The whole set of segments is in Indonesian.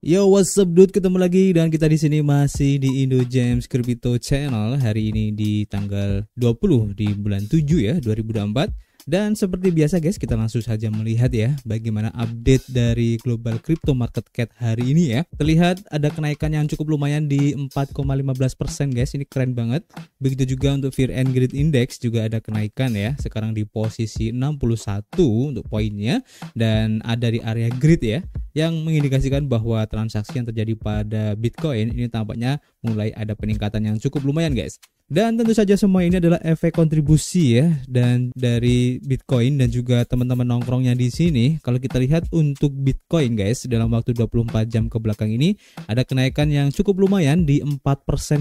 Yo, what's up dude, ketemu lagi dan kita di sini masih di Indo James Crypto Channel. Hari ini di tanggal 20 di bulan 7 ya, 2024. Dan seperti biasa guys, kita langsung saja melihat ya bagaimana update dari global crypto market cap hari ini ya. Terlihat ada kenaikan yang cukup lumayan di 4,15% guys, ini keren banget. Begitu juga untuk Fear and Greed Index juga ada kenaikan ya. Sekarang di posisi 61 untuk poinnya dan ada di area greed ya, yang mengindikasikan bahwa transaksi yang terjadi pada Bitcoin ini tampaknya mulai ada peningkatan yang cukup lumayan guys. Dan tentu saja semua ini adalah efek kontribusi ya dan dari Bitcoin dan juga teman-teman nongkrongnya di sini. Kalau kita lihat untuk Bitcoin guys, dalam waktu 24 jam ke belakang ini ada kenaikan yang cukup lumayan di 4%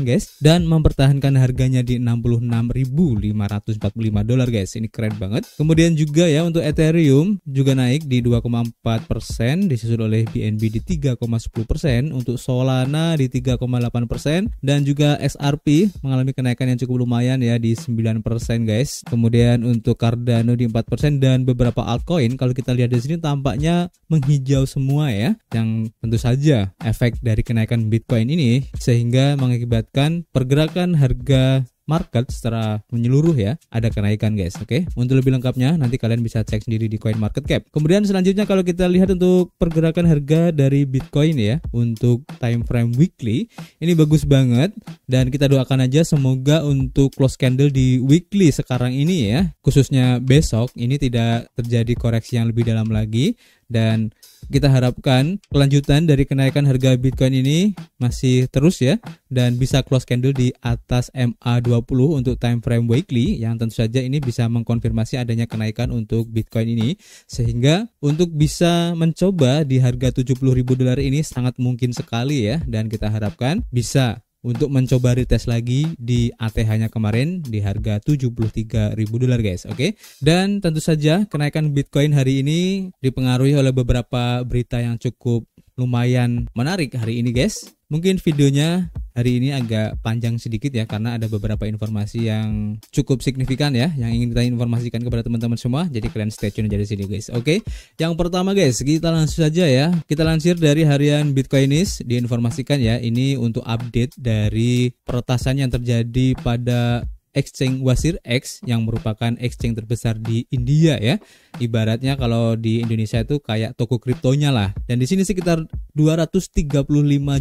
guys dan mempertahankan harganya di $66.545 guys. Ini keren banget. Kemudian juga ya untuk Ethereum juga naik di 2,4%, disusul oleh BNB di 3,10%, untuk Solana di 3,8% dan juga XRP mengalami kenaikan yang cukup lumayan ya di 9% guys. Kemudian untuk Cardano di 4% dan beberapa altcoin kalau kita lihat di sini tampaknya menghijau semua ya. Yang tentu saja efek dari kenaikan Bitcoin ini sehingga mengakibatkan pergerakan harga market secara menyeluruh ya ada kenaikan guys. Oke. Untuk lebih lengkapnya nanti kalian bisa cek sendiri di CoinMarketCap. Kemudian selanjutnya kalau kita lihat untuk pergerakan harga dari Bitcoin ya untuk time frame weekly ini bagus banget dan kita doakan aja semoga untuk close candle di weekly sekarang ini ya, khususnya besok ini tidak terjadi koreksi yang lebih dalam lagi. Dan kita harapkan kelanjutan dari kenaikan harga Bitcoin ini masih terus ya dan bisa close candle di atas MA20 untuk time frame weekly, yang tentu saja ini bisa mengkonfirmasi adanya kenaikan untuk Bitcoin ini sehingga untuk bisa mencoba di harga $70.000 ini sangat mungkin sekali ya, dan kita harapkan bisa untuk mencoba retest lagi di ATH-nya kemarin di harga $73.000 guys. Oke. Dan tentu saja kenaikan Bitcoin hari ini dipengaruhi oleh beberapa berita yang cukup lumayan menarik hari ini guys. Mungkin videonya hari ini agak panjang sedikit ya karena ada beberapa informasi yang cukup signifikan ya yang ingin kita informasikan kepada teman-teman semua. Jadi kalian stay tune aja di sini guys. Oke. Yang pertama guys, kita langsung saja ya. Kita lansir dari harian Bitcoinis diinformasikan ya, ini untuk update dari peretasan yang terjadi pada exchange WazirX yang merupakan exchange terbesar di India ya. Ibaratnya kalau di Indonesia itu kayak toko kriptonya lah. Dan di sini sekitar $235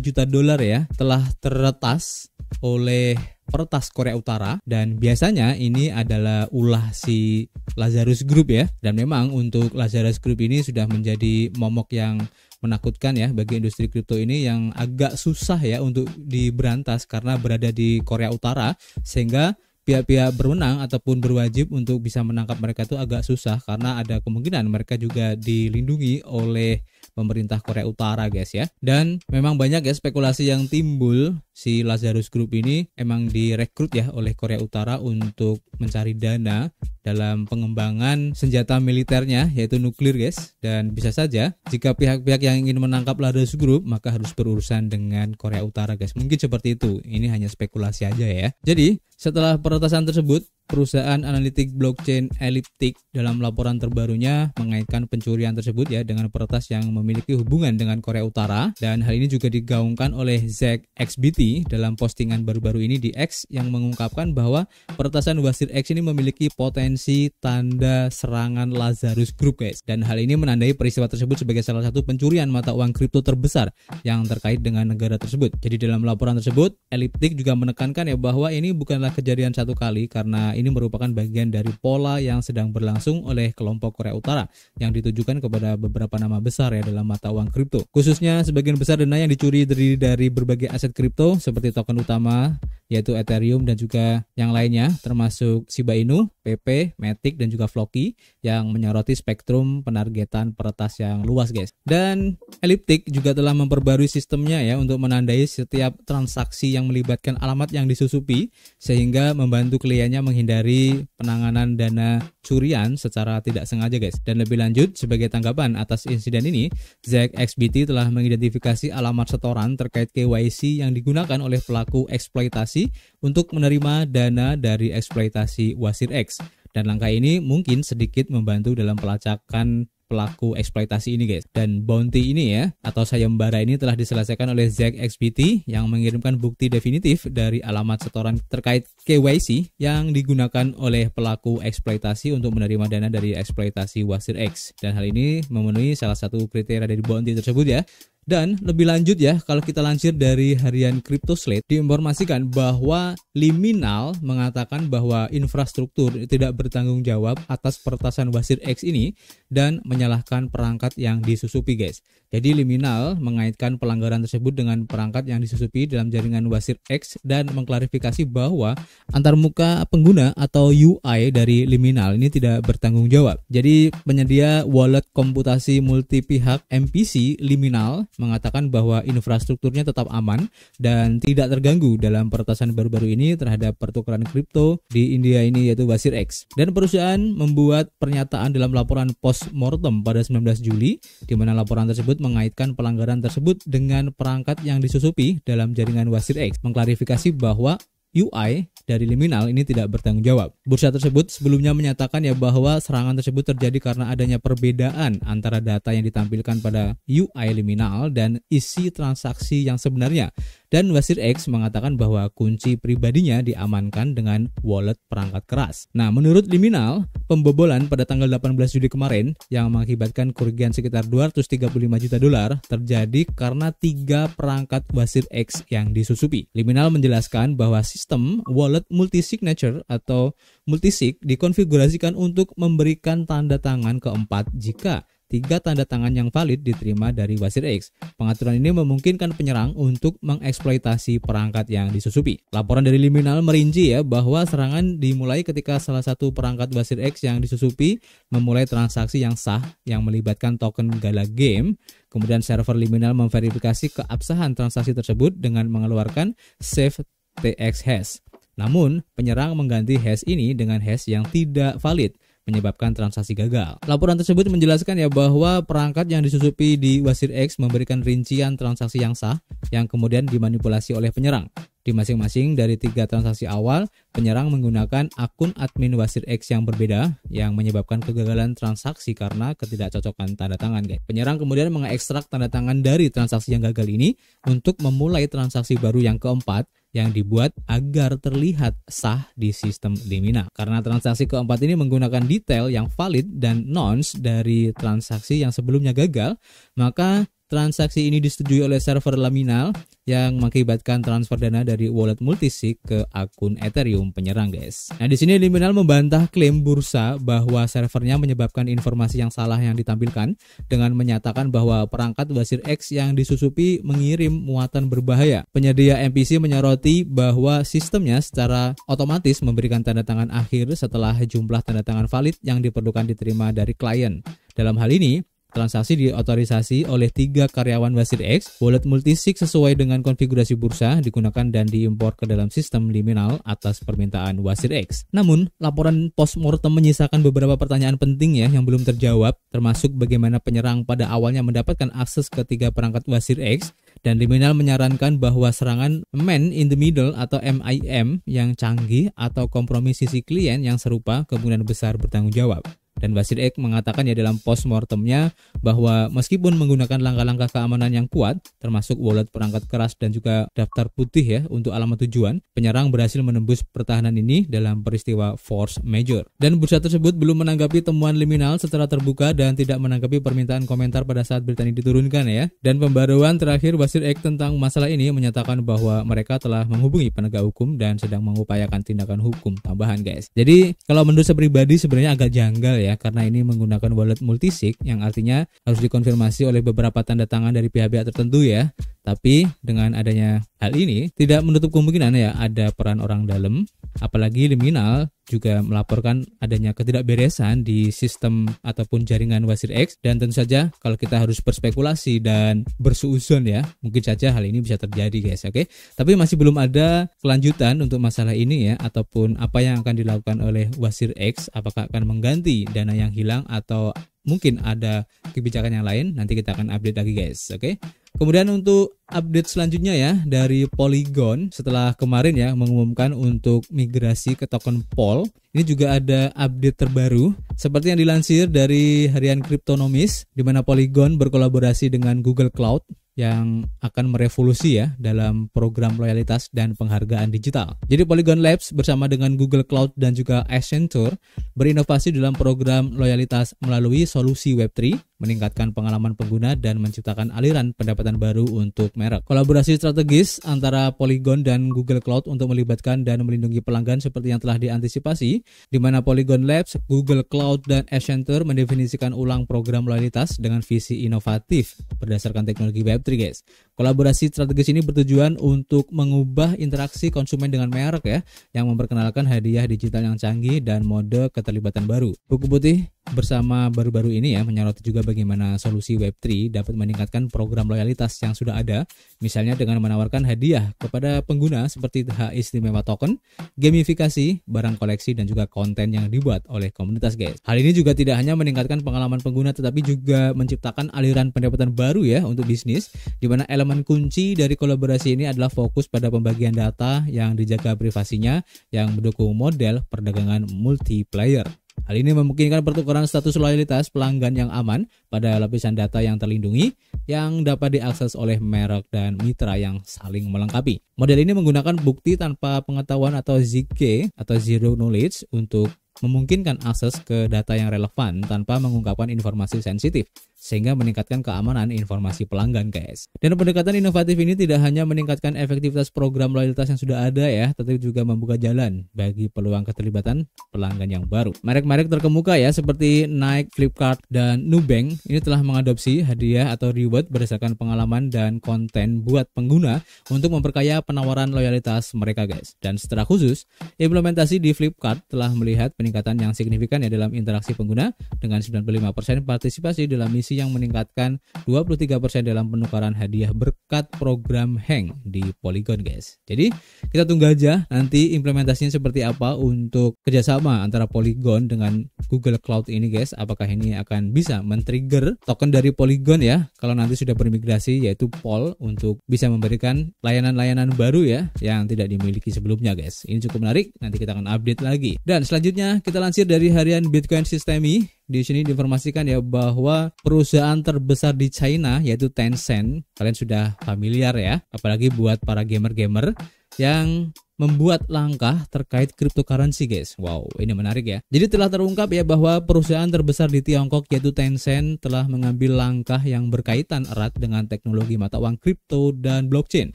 juta ya telah teretas oleh peretas Korea Utara, dan biasanya ini adalah ulah si Lazarus Group ya. Dan memang untuk Lazarus Group ini sudah menjadi momok yang menakutkan ya bagi industri kripto ini yang agak susah ya untuk diberantas karena berada di Korea Utara, sehingga pihak-pihak berwenang ataupun berwajib untuk bisa menangkap mereka itu agak susah karena ada kemungkinan mereka juga dilindungi oleh pemerintah Korea Utara guys ya. Dan memang banyak ya spekulasi yang timbul, si Lazarus Group ini emang direkrut ya oleh Korea Utara untuk mencari dana dalam pengembangan senjata militernya yaitu nuklir guys. Dan bisa saja jika pihak-pihak yang ingin menangkap Lazarus Group maka harus berurusan dengan Korea Utara guys. Mungkin seperti itu, ini hanya spekulasi aja ya. Jadi setelah peretasan tersebut, perusahaan analitik blockchain Elliptic dalam laporan terbarunya mengaitkan pencurian tersebut ya dengan peretas yang memiliki hubungan dengan Korea Utara, dan hal ini juga digaungkan oleh ZXBT dalam postingan baru-baru ini di X yang mengungkapkan bahwa peretasan WazirX ini memiliki potensi tanda serangan Lazarus Group guys, dan hal ini menandai peristiwa tersebut sebagai salah satu pencurian mata uang kripto terbesar yang terkait dengan negara tersebut. Jadi dalam laporan tersebut Elliptic juga menekankan ya bahwa ini bukanlah kejadian satu kali karena ini merupakan bagian dari pola yang sedang berlangsung oleh kelompok Korea Utara yang ditujukan kepada beberapa nama besar ya dalam mata uang kripto. Khususnya sebagian besar dana yang dicuri terdiri dari berbagai aset kripto seperti token utama yaitu Ethereum dan juga yang lainnya termasuk Shiba Inu, PP, Matic dan juga Floki yang menyoroti spektrum penargetan peretas yang luas guys. Dan Elliptic juga telah memperbarui sistemnya ya untuk menandai setiap transaksi yang melibatkan alamat yang disusupi sehingga membantu kliennya menghindari penanganan dana curian secara tidak sengaja guys. Dan lebih lanjut, sebagai tanggapan atas insiden ini, ZXBT telah mengidentifikasi alamat setoran terkait KYC yang digunakan oleh pelaku eksploitasi untuk menerima dana dari eksploitasi WazirX. Dan langkah ini mungkin sedikit membantu dalam pelacakan pelaku eksploitasi ini guys. Dan bounty ini ya atau sayembara ini telah diselesaikan oleh ZXBT yang mengirimkan bukti definitif dari alamat setoran terkait KYC yang digunakan oleh pelaku eksploitasi untuk menerima dana dari eksploitasi Wasir X. Dan hal ini memenuhi salah satu kriteria dari bounty tersebut ya. Dan lebih lanjut ya, kalau kita lansir dari harian CryptoSlate, diinformasikan bahwa Liminal mengatakan bahwa infrastruktur tidak bertanggung jawab atas peretasan Wasir X ini dan menyalahkan perangkat yang disusupi guys. Jadi Liminal mengaitkan pelanggaran tersebut dengan perangkat yang disusupi dalam jaringan Wasir X dan mengklarifikasi bahwa antarmuka pengguna atau UI dari Liminal ini tidak bertanggung jawab. Jadi penyedia wallet komputasi multi pihak MPC Liminal mengatakan bahwa infrastrukturnya tetap aman dan tidak terganggu dalam peretasan baru-baru ini terhadap pertukaran kripto di India ini yaitu Wasir X. Dan perusahaan membuat pernyataan dalam laporan post-mortem pada 19 Juli di mana laporan tersebut mengaitkan pelanggaran tersebut dengan perangkat yang disusupi dalam jaringan Wasir X, mengklarifikasi bahwa UI dari Liminal ini tidak bertanggung jawab. Bursa tersebut sebelumnya menyatakan ya bahwa serangan tersebut terjadi karena adanya perbedaan antara data yang ditampilkan pada UI Liminal dan isi transaksi yang sebenarnya. Dan Wasir X mengatakan bahwa kunci pribadinya diamankan dengan wallet perangkat keras. Nah, menurut Liminal, pembobolan pada tanggal 18 Juli kemarin yang mengakibatkan kerugian sekitar 235 juta dolar terjadi karena 3 perangkat Wasir X yang disusupi. Liminal menjelaskan bahwa sistem wallet multi-signature atau multisig dikonfigurasikan untuk memberikan tanda tangan keempat jika 3 tanda tangan yang valid diterima dari Wasir X. Pengaturan ini memungkinkan penyerang untuk mengeksploitasi perangkat yang disusupi. Laporan dari Liminal merinci ya bahwa serangan dimulai ketika salah satu perangkat Wasir X yang disusupi memulai transaksi yang sah yang melibatkan token Gala Game. Kemudian server Liminal memverifikasi keabsahan transaksi tersebut dengan mengeluarkan save TX hash. Namun, penyerang mengganti hash ini dengan hash yang tidak valid, menyebabkan transaksi gagal. Laporan tersebut menjelaskan ya bahwa perangkat yang disusupi di Wasir X memberikan rincian transaksi yang sah yang kemudian dimanipulasi oleh penyerang. Di masing-masing dari 3 transaksi awal, penyerang menggunakan akun admin Wasir X yang berbeda yang menyebabkan kegagalan transaksi karena ketidakcocokan tanda tangan guys. Penyerang kemudian mengekstrak tanda tangan dari transaksi yang gagal ini untuk memulai transaksi baru yang keempat yang dibuat agar terlihat sah di sistem Liminal. Karena transaksi keempat ini menggunakan detail yang valid dan nonce dari transaksi yang sebelumnya gagal, maka transaksi ini disetujui oleh server Liminal yang mengakibatkan transfer dana dari wallet multisig ke akun Ethereum penyerang guys. Nah, di sini Liminal membantah klaim bursa bahwa servernya menyebabkan informasi yang salah yang ditampilkan dengan menyatakan bahwa perangkat Wasir X yang disusupi mengirim muatan berbahaya. Penyedia MPC menyoroti bahwa sistemnya secara otomatis memberikan tanda tangan akhir setelah jumlah tanda tangan valid yang diperlukan diterima dari klien. Dalam hal ini, transaksi diotorisasi oleh 3 karyawan Wasir X. Wallet multisig sesuai dengan konfigurasi bursa digunakan dan diimpor ke dalam sistem Liminal atas permintaan Wasir X. Namun, laporan postmortem menyisakan beberapa pertanyaan penting ya yang belum terjawab, termasuk bagaimana penyerang pada awalnya mendapatkan akses ke 3 perangkat Wasir X. Dan Liminal menyarankan bahwa serangan man in the middle atau MIM yang canggih atau kompromi sisi klien yang serupa kemungkinan besar bertanggung jawab. Dan Wasir X mengatakan ya dalam postmortemnya bahwa meskipun menggunakan langkah-langkah keamanan yang kuat, termasuk wallet perangkat keras dan juga daftar putih ya untuk alamat tujuan, penyerang berhasil menembus pertahanan ini dalam peristiwa force major. Dan bursa tersebut belum menanggapi temuan Liminal secara terbuka dan tidak menanggapi permintaan komentar pada saat berita ini diturunkan ya. Dan pembaruan terakhir Wasir X tentang masalah ini menyatakan bahwa mereka telah menghubungi penegak hukum dan sedang mengupayakan tindakan hukum tambahan guys. Jadi kalau menurut saya pribadi sebenarnya agak janggal ya, karena ini menggunakan wallet multisig yang artinya harus dikonfirmasi oleh beberapa tanda tangan dari pihak-pihak tertentu ya. Tapi dengan adanya hal ini tidak menutup kemungkinan ya ada peran orang dalam, apalagi Liminal juga melaporkan adanya ketidakberesan di sistem ataupun jaringan Wasir X. Dan tentu saja kalau kita harus berspekulasi dan bersuuzon ya, mungkin saja hal ini bisa terjadi guys, oke? Tapi masih belum ada kelanjutan untuk masalah ini ya, ataupun apa yang akan dilakukan oleh Wasir X, apakah akan mengganti dana yang hilang atau mungkin ada kebijakan yang lain, nanti kita akan update lagi guys. Oke. Kemudian untuk update selanjutnya ya dari Polygon, setelah kemarin ya mengumumkan untuk migrasi ke token POL, ini juga ada update terbaru seperti yang dilansir dari harian Cryptonomist, di mana Polygon berkolaborasi dengan Google Cloud yang akan merevolusi ya dalam program loyalitas dan penghargaan digital. Jadi Polygon Labs bersama dengan Google Cloud dan juga Accenture berinovasi dalam program loyalitas melalui solusi Web3, meningkatkan pengalaman pengguna dan menciptakan aliran pendapatan baru untuk merek. Kolaborasi strategis antara Polygon dan Google Cloud untuk melibatkan dan melindungi pelanggan seperti yang telah diantisipasi, di mana Polygon Labs, Google Cloud, dan Accenture mendefinisikan ulang program loyalitas dengan visi inovatif berdasarkan teknologi Web3 guys. Kolaborasi strategis ini bertujuan untuk mengubah interaksi konsumen dengan merek ya, yang memperkenalkan hadiah digital yang canggih dan mode keterlibatan baru. Buku putih bersama baru-baru ini ya menyoroti juga bagaimana solusi Web3 dapat meningkatkan program loyalitas yang sudah ada, misalnya dengan menawarkan hadiah kepada pengguna seperti hak istimewa token, gamifikasi, barang koleksi, dan juga konten yang dibuat oleh komunitas guys. Hal ini juga tidak hanya meningkatkan pengalaman pengguna tetapi juga menciptakan aliran pendapatan baru ya untuk bisnis, di mana elemen kunci dari kolaborasi ini adalah fokus pada pembagian data yang dijaga privasinya yang mendukung model perdagangan multiplayer. Hal ini memungkinkan pertukaran status loyalitas pelanggan yang aman pada lapisan data yang terlindungi yang dapat diakses oleh merek dan mitra yang saling melengkapi. Model ini menggunakan bukti tanpa pengetahuan atau ZK atau Zero Knowledge untuk memungkinkan akses ke data yang relevan tanpa mengungkapkan informasi sensitif, sehingga meningkatkan keamanan informasi pelanggan guys. Dan pendekatan inovatif ini tidak hanya meningkatkan efektivitas program loyalitas yang sudah ada ya, tetapi juga membuka jalan bagi peluang keterlibatan pelanggan yang baru. Merek-merek terkemuka ya seperti Nike, Flipkart, dan Nubank ini telah mengadopsi hadiah atau reward berdasarkan pengalaman dan konten buat pengguna untuk memperkaya penawaran loyalitas mereka guys. Dan secara khusus, implementasi di Flipkart telah melihat peningkatan yang signifikan ya dalam interaksi pengguna dengan 95% partisipasi dalam misi yang meningkatkan 23% dalam penukaran hadiah berkat program Hang di Polygon guys. Jadi kita tunggu aja nanti implementasinya seperti apa untuk kerjasama antara Polygon dengan Google Cloud ini guys. Apakah ini akan bisa men-trigger token dari Polygon ya kalau nanti sudah bermigrasi, yaitu POL, untuk bisa memberikan layanan-layanan baru ya yang tidak dimiliki sebelumnya guys. Ini cukup menarik, nanti kita akan update lagi. Dan selanjutnya kita lansir dari harian Bitcoin Systemi. Di sini diinformasikan ya bahwa perusahaan terbesar di China yaitu Tencent, kalian sudah familiar ya, apalagi buat para gamer-gamer yang membuat langkah terkait cryptocurrency guys. Wow, ini menarik ya. Jadi telah terungkap ya bahwa perusahaan terbesar di Tiongkok yaitu Tencent telah mengambil langkah yang berkaitan erat dengan teknologi mata uang kripto dan blockchain.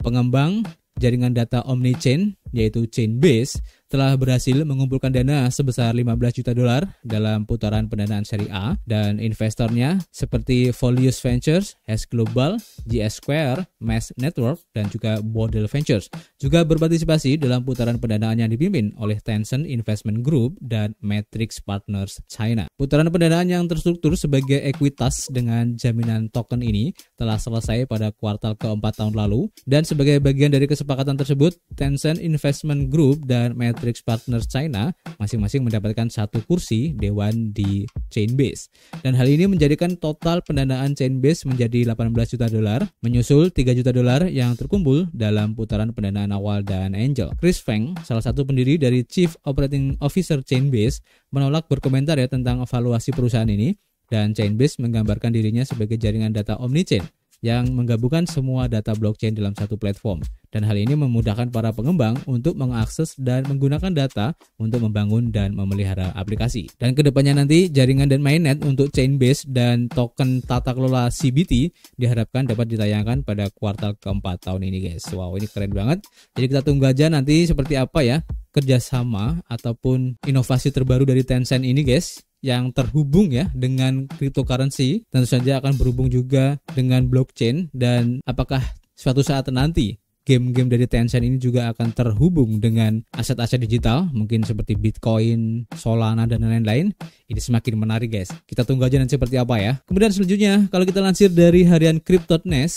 Pengembang jaringan data Omnichain yaitu Chainbase telah berhasil mengumpulkan dana sebesar 15 juta dolar dalam putaran pendanaan seri A, dan investornya seperti Folius Ventures, Hash Global, GS Square, Mesh Network, dan juga Bodel Ventures juga berpartisipasi dalam putaran pendanaan yang dipimpin oleh Tencent Investment Group dan Matrix Partners China. Putaran pendanaan yang terstruktur sebagai ekuitas dengan jaminan token ini telah selesai pada kuartal keempat tahun lalu, dan sebagai bagian dari kesepakatan tersebut, Tencent Investment Group dan Matrix Partners China masing-masing mendapatkan satu kursi dewan di Chainbase. Dan hal ini menjadikan total pendanaan Chainbase menjadi 18 juta dolar, menyusul 3 juta dolar yang terkumpul dalam putaran pendanaan awal dan angel. Chris Feng, salah satu pendiri dari Chief Operating Officer Chainbase, menolak berkomentar ya tentang evaluasi perusahaan ini, dan Chainbase menggambarkan dirinya sebagai jaringan data Omnichain yang menggabungkan semua data blockchain dalam satu platform. Dan hal ini memudahkan para pengembang untuk mengakses dan menggunakan data untuk membangun dan memelihara aplikasi. Dan kedepannya nanti jaringan dan mainnet untuk Chainbase dan token tata kelola CBT diharapkan dapat ditayangkan pada kuartal keempat tahun ini guys. Wow, ini keren banget. Jadi kita tunggu aja nanti seperti apa ya kerjasama ataupun inovasi terbaru dari Tencent ini guys, yang terhubung ya dengan cryptocurrency, tentu saja akan berhubung juga dengan blockchain. Dan apakah suatu saat nanti game-game dari Tencent ini juga akan terhubung dengan aset-aset digital, mungkin seperti Bitcoin, Solana, dan lain-lain. Ini semakin menarik guys. Kita tunggu aja nanti seperti apa ya. Kemudian selanjutnya, kalau kita lansir dari harian Crypto.nes,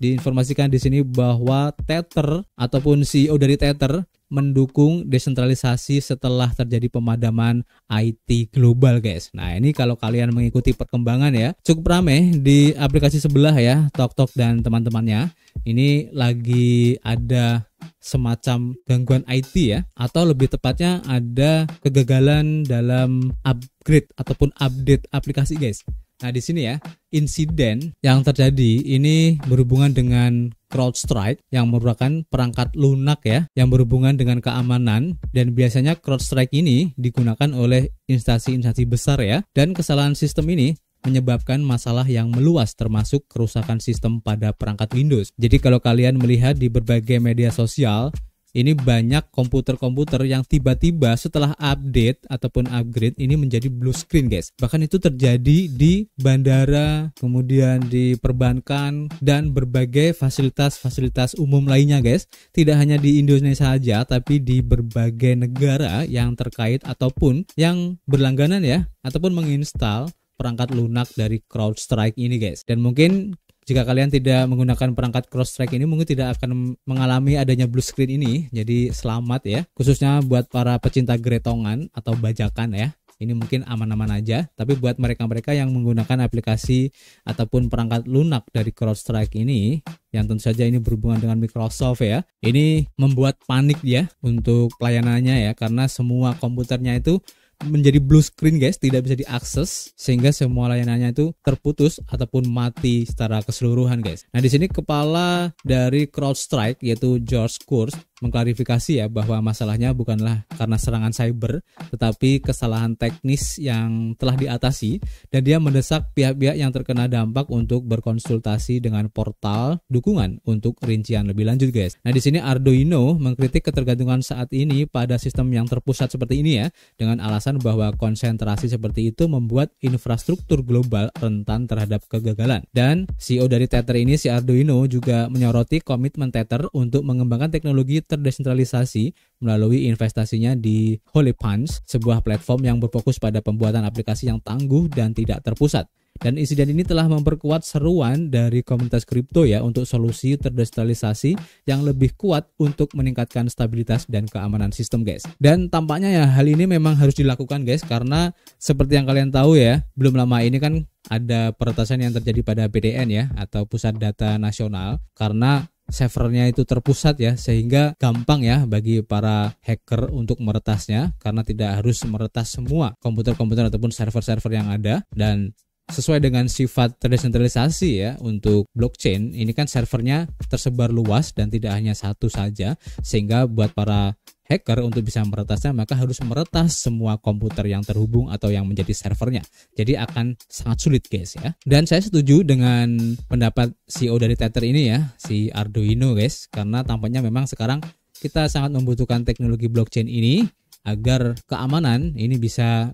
diinformasikan di sini bahwa Tether ataupun CEO dari Tether mendukung desentralisasi setelah terjadi pemadaman IT global, guys. Nah, ini kalau kalian mengikuti perkembangan ya, cukup ramai di aplikasi sebelah ya, TokTok dan teman-temannya. Ini lagi ada semacam gangguan IT ya, atau lebih tepatnya ada kegagalan dalam upgrade ataupun update aplikasi, guys. Nah, di sini ya, insiden yang terjadi ini berhubungan dengan CrowdStrike yang merupakan perangkat lunak ya, yang berhubungan dengan keamanan, dan biasanya CrowdStrike ini digunakan oleh instansi-instansi besar ya, dan kesalahan sistem ini menyebabkan masalah yang meluas termasuk kerusakan sistem pada perangkat Windows. Jadi kalau kalian melihat di berbagai media sosial, ini banyak komputer-komputer yang tiba-tiba setelah update ataupun upgrade ini menjadi blue screen, guys. Bahkan itu terjadi di bandara, kemudian di perbankan, dan berbagai fasilitas-fasilitas umum lainnya, guys. Tidak hanya di Indonesia saja, tapi di berbagai negara yang terkait ataupun yang berlangganan ya, ataupun menginstal perangkat lunak dari CrowdStrike ini, guys. Dan mungkin jika kalian tidak menggunakan perangkat CrowdStrike ini, mungkin tidak akan mengalami adanya blue screen ini. Jadi selamat ya, khususnya buat para pecinta gretongan atau bajakan ya. Ini mungkin aman-aman aja, tapi buat mereka-mereka yang menggunakan aplikasi ataupun perangkat lunak dari CrowdStrike ini, yang tentu saja ini berhubungan dengan Microsoft ya, ini membuat panik ya untuk pelayanannya ya, karena semua komputernya itu menjadi blue screen, guys, tidak bisa diakses sehingga semua layanannya itu terputus ataupun mati secara keseluruhan, guys. Nah, di sini kepala dari CrowdStrike yaitu George Kurtz mengklarifikasi ya bahwa masalahnya bukanlah karena serangan cyber, tetapi kesalahan teknis yang telah diatasi, dan dia mendesak pihak-pihak yang terkena dampak untuk berkonsultasi dengan portal dukungan untuk rincian lebih lanjut, guys. Nah, di sini Arduino mengkritik ketergantungan saat ini pada sistem yang terpusat seperti ini ya, dengan alasan bahwa konsentrasi seperti itu membuat infrastruktur global rentan terhadap kegagalan. Dan CEO dari Tether ini, si Arduino, juga menyoroti komitmen Tether untuk mengembangkan teknologi terdesentralisasi melalui investasinya di Holy Punch, sebuah platform yang berfokus pada pembuatan aplikasi yang tangguh dan tidak terpusat. Dan insiden ini telah memperkuat seruan dari komunitas kripto ya untuk solusi terdesentralisasi yang lebih kuat untuk meningkatkan stabilitas dan keamanan sistem, guys. Dan tampaknya ya hal ini memang harus dilakukan, guys, karena seperti yang kalian tahu ya, belum lama ini kan ada peretasan yang terjadi pada PDN ya, atau Pusat Data Nasional, karena servernya itu terpusat ya, sehingga gampang ya bagi para hacker untuk meretasnya, karena tidak harus meretas semua komputer-komputer ataupun server-server yang ada. Dan sesuai dengan sifat terdesentralisasi ya untuk blockchain, ini kan servernya tersebar luas dan tidak hanya satu saja, sehingga buat para hacker untuk bisa meretasnya maka harus meretas semua komputer yang terhubung atau yang menjadi servernya. Jadi akan sangat sulit, guys ya. Dan saya setuju dengan pendapat CEO dari Tether ini ya, si Arduino, guys, karena tampaknya memang sekarang kita sangat membutuhkan teknologi blockchain ini agar keamanan ini bisa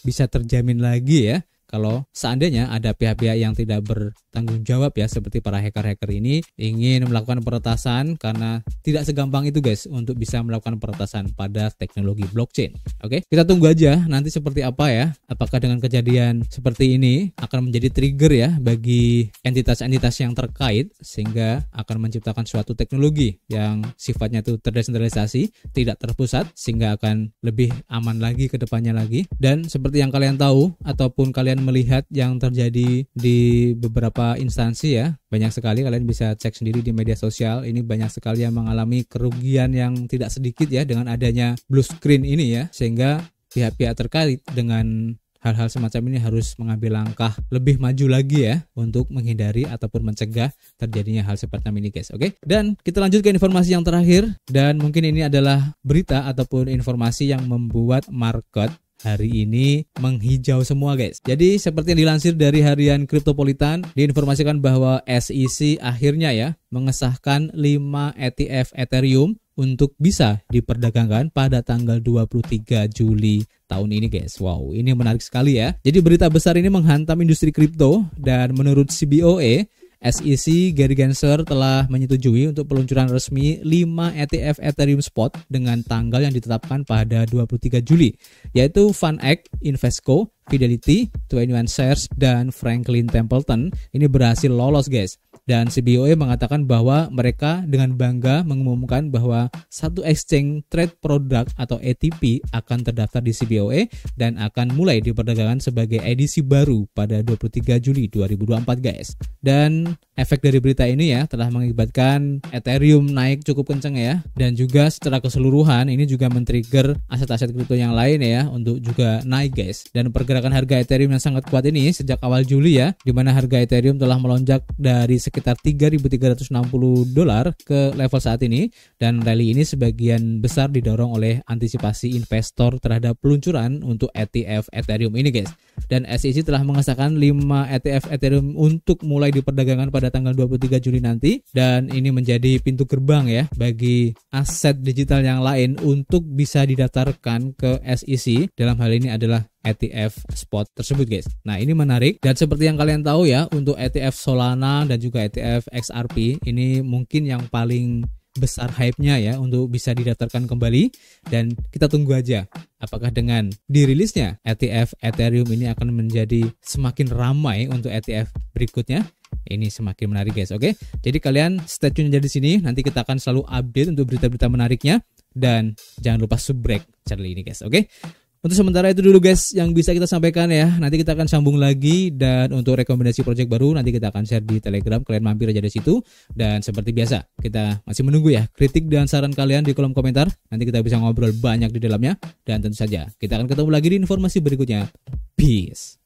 terjamin lagi ya. Kalau seandainya ada pihak-pihak yang tidak bertanggung jawab ya, seperti para hacker-hacker ini ingin melakukan peretasan, karena tidak segampang itu, guys, untuk bisa melakukan peretasan pada teknologi blockchain. Oke, kita tunggu aja nanti seperti apa ya. Apakah dengan kejadian seperti ini akan menjadi trigger ya bagi entitas-entitas yang terkait, sehingga akan menciptakan suatu teknologi yang sifatnya itu terdesentralisasi, tidak terpusat, sehingga akan lebih aman lagi ke depannya lagi. Dan seperti yang kalian tahu ataupun kalian melihat yang terjadi di beberapa instansi ya, banyak sekali, kalian bisa cek sendiri di media sosial, ini banyak sekali yang mengalami kerugian yang tidak sedikit ya dengan adanya blue screen ini ya, sehingga pihak-pihak terkait dengan hal-hal semacam ini harus mengambil langkah lebih maju lagi ya untuk menghindari ataupun mencegah terjadinya hal seperti ini, guys. Oke, dan kita lanjut ke informasi yang terakhir, dan mungkin ini adalah berita ataupun informasi yang membuat market hari ini menghijau semua, guys. Jadi seperti yang dilansir dari harian Cryptopolitan, diinformasikan bahwa SEC akhirnya ya mengesahkan 5 ETF Ethereum untuk bisa diperdagangkan pada tanggal 23 Juli tahun ini, guys. Wow, ini menarik sekali ya. Jadi berita besar ini menghantam industri kripto, dan menurut CBOE, SEC Gary Gensler telah menyetujui untuk peluncuran resmi 5 ETF Ethereum Spot dengan tanggal yang ditetapkan pada 23 Juli, yaitu VanEck, Invesco, Fidelity, 21 Shares, dan Franklin Templeton. Ini berhasil lolos, guys. Dan CBOE mengatakan bahwa mereka dengan bangga mengumumkan bahwa satu exchange trade product atau ETP akan terdaftar di CBOE dan akan mulai diperdagangkan sebagai edisi baru pada 23 Juli 2024 guys. Dan efek dari berita ini ya telah mengakibatkan Ethereum naik cukup kencang ya, dan juga secara keseluruhan ini juga men-trigger aset-aset kripto yang lain ya untuk juga naik guys. Dan pergerakan harga Ethereum yang sangat kuat ini sejak awal Juli ya, di mana harga Ethereum telah melonjak dari sekitar $3.360 ke level saat ini, dan rally ini sebagian besar didorong oleh antisipasi investor terhadap peluncuran untuk ETF Ethereum ini guys. Dan SEC telah mengesahkan 5 ETF Ethereum untuk mulai diperdagangkan pada tanggal 23 Juli nanti, dan ini menjadi pintu gerbang ya bagi aset digital yang lain untuk bisa didaftarkan ke SEC. Dalam hal ini adalah ETF spot tersebut guys. Nah ini menarik, dan seperti yang kalian tahu ya, untuk ETF Solana dan juga ETF XRP ini mungkin yang paling besar hype-nya ya untuk bisa didaftarkan kembali, dan kita tunggu aja apakah dengan dirilisnya ETF Ethereum ini akan menjadi semakin ramai untuk ETF berikutnya. Ini semakin menarik guys. Oke, jadi kalian stay tune aja di sini, nanti kita akan selalu update untuk berita-berita menariknya, dan jangan lupa subscribe channel ini guys. Oke, untuk sementara itu dulu guys yang bisa kita sampaikan ya. Nanti kita akan sambung lagi, dan untuk rekomendasi project baru nanti kita akan share di Telegram, kalian mampir aja di situ. Dan seperti biasa kita masih menunggu ya kritik dan saran kalian di kolom komentar. Nanti kita bisa ngobrol banyak di dalamnya, dan tentu saja kita akan ketemu lagi di informasi berikutnya. Peace.